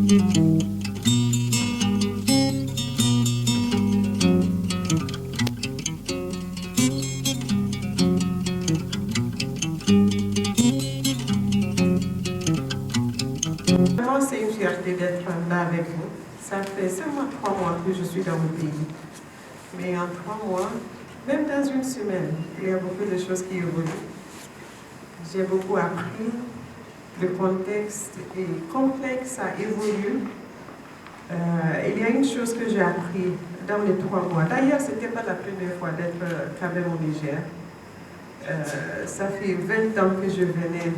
C'est une fierté d'être là avec vous. Ça fait seulement 3 mois que je suis dans le pays. Mais en 3 mois, même dans une semaine, il y a beaucoup de choses qui évoluent. J'ai beaucoup appris. Le contexte est complexe, ça évolue. Il y a une chose que j'ai appris dans les 3 mois. D'ailleurs, ce n'était pas la première fois d'être quand même au Niger. Ça fait 20 ans que je venais.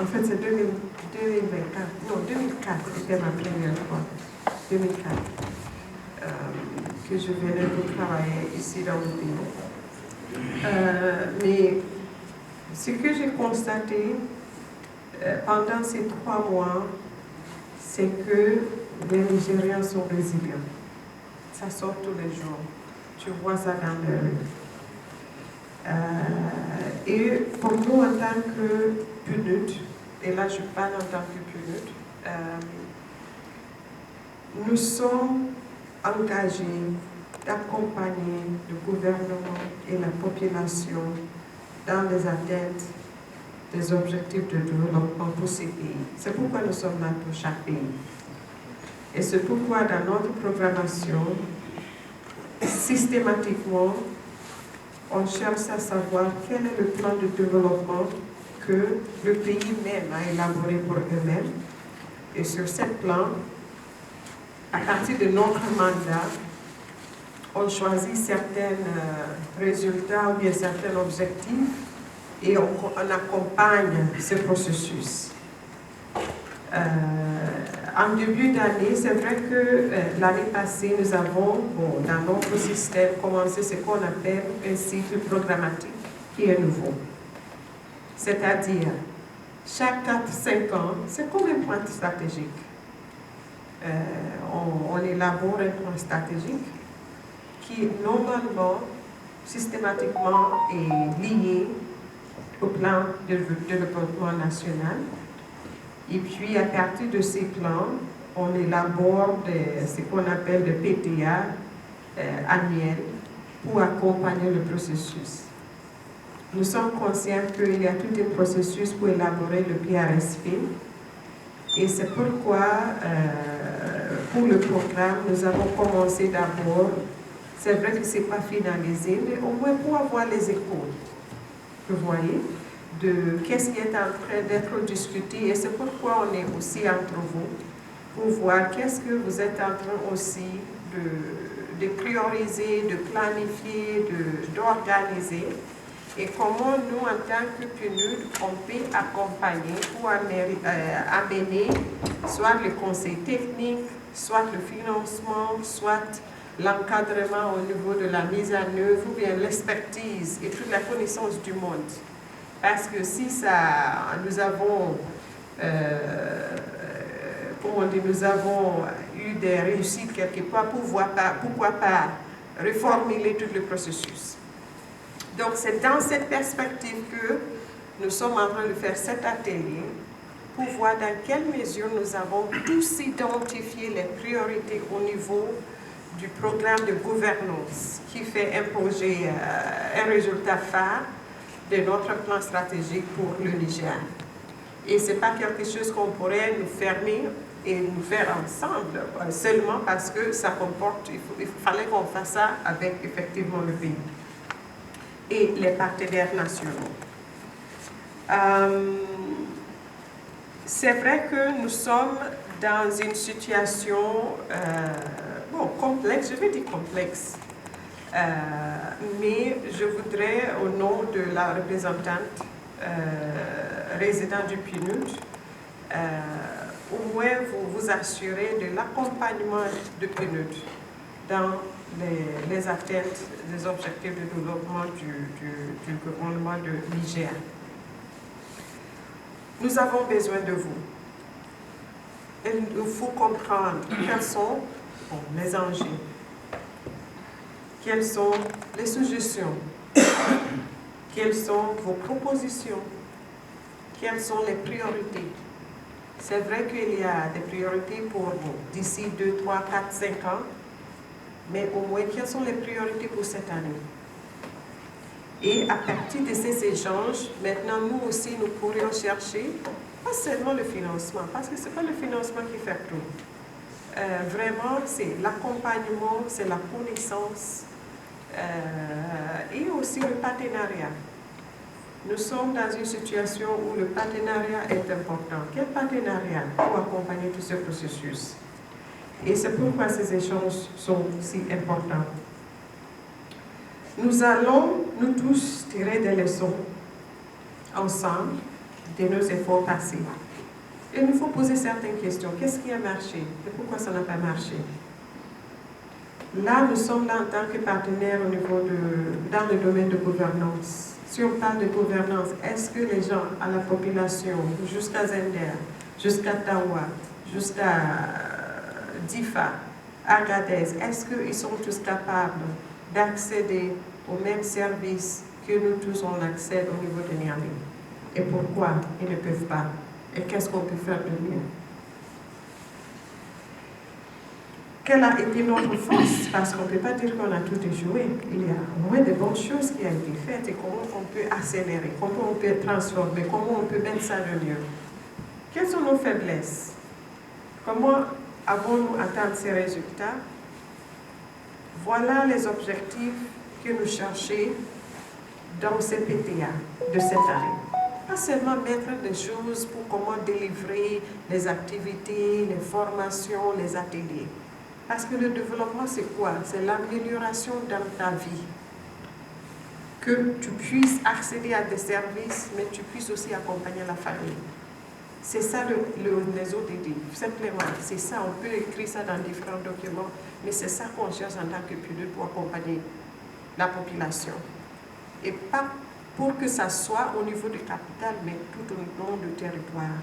En fait, c'est 2024. Non, 2004, c'était ma première fois. 2004. Que je venais pour travailler ici dans le pays. Mais ce que j'ai constaté pendant ces 3 mois, c'est que les Nigériens sont résilients. Ça sort tous les jours. Tu vois ça dans les rues. Et pour nous, en tant que PNUD, et là je parle en tant que PNUD, nous sommes engagés d'accompagner le gouvernement et la population dans les atteintes des objectifs de développement pour ces pays. C'est pourquoi nous sommes là pour chaque pays. Et c'est pourquoi dans notre programmation, systématiquement, on cherche à savoir quel est le plan de développement que le pays même a élaboré pour eux-mêmes. Et sur ce plan, à partir de notre mandat, on choisit certains résultats ou bien certains objectifs et on accompagne ce processus. En début d'année, c'est vrai que l'année passée, nous avons, dans notre système, commencé ce qu'on appelle un cycle programmatique qui est nouveau. C'est-à-dire, chaque 4-5 ans, c'est comme un point stratégique. On élabore un plan stratégique qui, normalement, systématiquement, est lié au plan de développement national. Et puis, à partir de ces plans, on élabore ce qu'on appelle des PTA annuels pour accompagner le processus. Nous sommes conscients qu'il y a tout un processus pour élaborer le PRSP. Et c'est pourquoi, pour le programme, nous avons commencé d'abord, c'est vrai que ce n'est pas finalisé, mais au moins pour avoir les échos, vous voyez, de qu'est-ce qui est en train d'être discuté. Et c'est pourquoi on est aussi entre vous, pour voir qu'est-ce que vous êtes en train aussi de prioriser, de planifier, d'organiser. Et comment nous, en tant que PNUD, on peut accompagner pour amener soit le conseil technique, soit le financement, soit l'encadrement au niveau de la mise en œuvre, ou bien l'expertise et toute la connaissance du monde. Parce que si nous avons eu des réussites quelque part, pourquoi pas reformuler tout le processus. Donc c'est dans cette perspective que nous sommes en train de faire cet atelier pour voir dans quelle mesure nous avons tous identifié les priorités au niveau du programme de gouvernance qui fait imposer un résultat phare de notre plan stratégique pour le Niger. Et ce n'est pas quelque chose qu'on pourrait nous fermer et nous faire ensemble, seulement parce que ça comporte, il fallait qu'on fasse ça avec effectivement le pays et les partenaires nationaux. C'est vrai que nous sommes dans une situation complexe, je vais dire complexe, mais je voudrais, au nom de la représentante résidente du PNUD, au moins vous assurer de l'accompagnement du PNUD dans les atteintes des objectifs de développement du gouvernement de Niger. Nous avons besoin de vous. Il faut comprendre quels sont les enjeux, quelles sont les suggestions, quelles sont vos propositions, quelles sont les priorités. C'est vrai qu'il y a des priorités pour d'ici 2, 3, 4, 5 ans, mais au moins, quelles sont les priorités pour cette année? Et à partir de ces échanges, maintenant, nous aussi, nous pourrions chercher, pas seulement le financement, parce que ce n'est pas le financement qui fait tout. Vraiment, c'est l'accompagnement, c'est la connaissance et aussi le partenariat. Nous sommes dans une situation où le partenariat est important. Quel partenariat pour accompagner tout ce processus? Et c'est pourquoi ces échanges sont si importants. Nous allons, nous tous, tirer des leçons ensemble de nos efforts passés. Et il nous faut poser certaines questions. Qu'est-ce qui a marché et pourquoi ça n'a pas marché? Là, nous sommes là en tant que partenaires au niveau dans le domaine de gouvernance. Si on parle de gouvernance, est-ce que les gens, à la population, jusqu'à Zender, jusqu'à Tawa, jusqu'à Difa, Agadez, est-ce qu'ils sont tous capables d'accéder aux mêmes services que nous tous on accède au niveau de Niamey? Et pourquoi ils ne peuvent pas? Et qu'est-ce qu'on peut faire de mieux? Quelle a été notre force? Parce qu'on ne peut pas dire qu'on a tout échoué. Il y a au moins de bonnes choses qui ont été faites et comment on peut accélérer, comment on peut transformer, comment on peut mettre ça de mieux. Quelles sont nos faiblesses? Comment avons-nous atteint ces résultats? Voilà les objectifs que nous cherchons dans ces PTA de cette année. Pas seulement mettre des choses pour comment délivrer les activités, les formations, les ateliers. Parce que le développement, c'est quoi? C'est l'amélioration dans ta vie. Que tu puisses accéder à des services, mais tu puisses aussi accompagner la famille. C'est ça les ODD, simplement. C'est ça, on peut écrire ça dans différents documents, mais c'est ça qu'on cherche en tant que pilote pour accompagner la population. Et pas pour que ça soit au niveau de capitale, mais tout au long du territoire.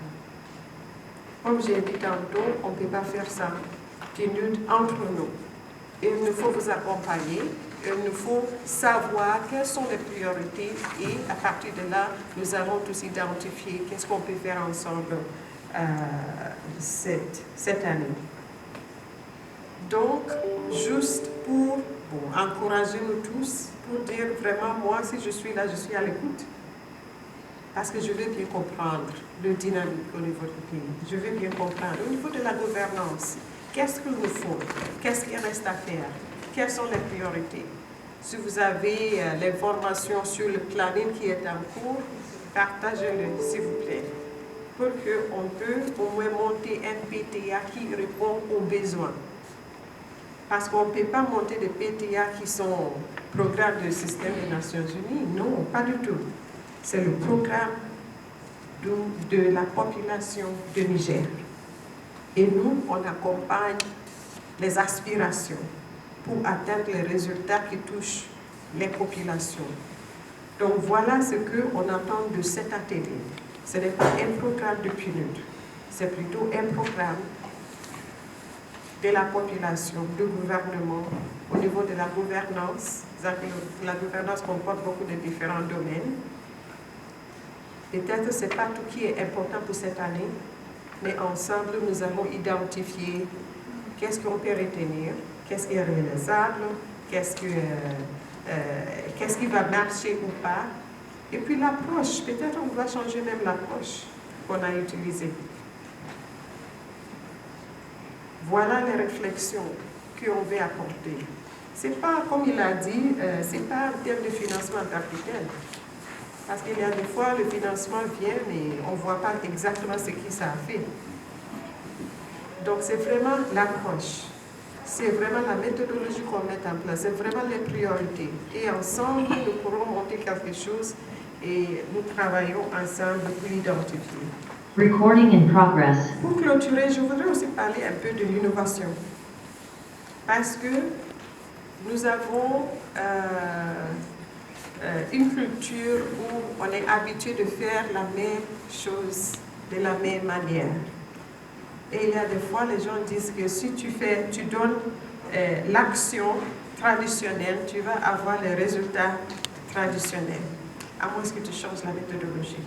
Comme j'ai dit tantôt, on ne peut pas faire ça. PNUD entre nous. Il nous faut vous accompagner, il nous faut savoir quelles sont les priorités et à partir de là, nous allons tous identifier qu'est-ce qu'on peut faire ensemble cette année. Donc, juste pour encourager nous tous, pour dire vraiment, moi, si je suis là, je suis à l'écoute. Parce que je veux bien comprendre le dynamique au niveau du pays. Je veux bien comprendre au niveau de la gouvernance. Qu'est-ce qu'il nous faut? Qu'est-ce qu'il reste à faire? Quelles sont les priorités? Si vous avez l'information sur le planning qui est en cours, partagez-le, s'il vous plaît, pour qu'on puisse au moins monter un PTA qui répond aux besoins. Parce qu'on ne peut pas monter des PTA qui sont programmes du système des Nations Unies. Non, pas du tout. C'est le programme de la population de Niger. Et nous, on accompagne les aspirations pour atteindre les résultats qui touchent les populations. Donc voilà ce qu'on attend de cet atelier. Ce n'est pas un programme de PNUD, c'est plutôt un programme de la population, du gouvernement, au niveau de la gouvernance. La gouvernance comporte beaucoup de différents domaines. Peut-être que ce n'est pas tout qui est important pour cette année, mais ensemble, nous allons identifier qu'est-ce qu'on peut retenir, qu'est-ce qui est réalisable, qu'est-ce qui va marcher ou pas. Et puis l'approche, peut-être on doit changer même l'approche qu'on a utilisée. Voilà les réflexions qu'on veut apporter. Ce n'est pas, comme il a dit, ce n'est pas un terme de financement en tant que tel. Parce qu'il y a des fois, le financement vient, mais on ne voit pas exactement ce que ça a fait. Donc, c'est vraiment l'approche. C'est vraiment la méthodologie qu'on met en place. C'est vraiment les priorités. Et ensemble, nous pourrons monter quelque chose et nous travaillons ensemble pour l'identifier. Recording in progress. Pour clôturer, je voudrais aussi parler un peu de l'innovation. Parce que nous avons une culture où on est habitué de faire la même chose de la même manière. Et il y a des fois, les gens disent que si tu donnes l'action traditionnelle, tu vas avoir les résultats traditionnels, à moins que tu changes la méthodologie.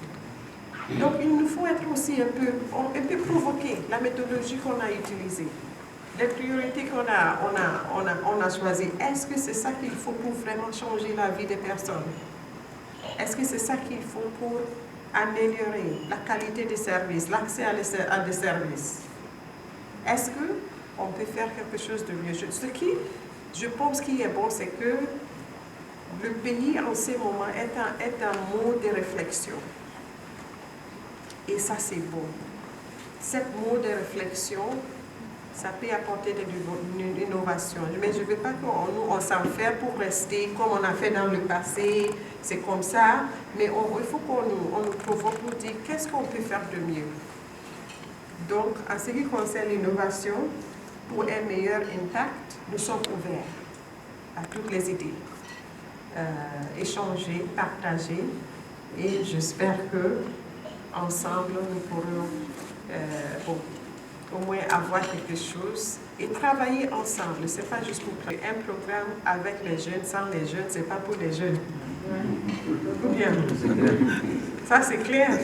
Donc, il nous faut être aussi un peu provoqué, la méthodologie qu'on a utilisée, les priorités qu'on a choisies. Est-ce que c'est ça qu'il faut pour vraiment changer la vie des personnes? Est-ce que c'est ça qu'il faut pour améliorer la qualité des services, l'accès à des services? Est-ce qu'on peut faire quelque chose de mieux? Ce qui, je pense, qui est bon, c'est que le pays en ce moment est un mode de réflexion. Et ça, c'est bon. Cette mode de réflexion, ça peut apporter de l'innovation. Mais je ne veux pas qu'on s'enferme pour rester comme on a fait dans le passé, c'est comme ça. Mais il faut qu'on nous provoque pour dire qu'est-ce qu'on peut faire de mieux. Donc, en ce qui concerne l'innovation, pour un meilleur impact, nous sommes ouverts à toutes les idées. Échanger, partager, et j'espère que ensemble nous pourrons au moins avoir quelque chose et travailler ensemble. Ce n'est pas juste pour créer un programme avec les jeunes, sans les jeunes, ce n'est pas pour les jeunes. Ou bien, ça c'est clair.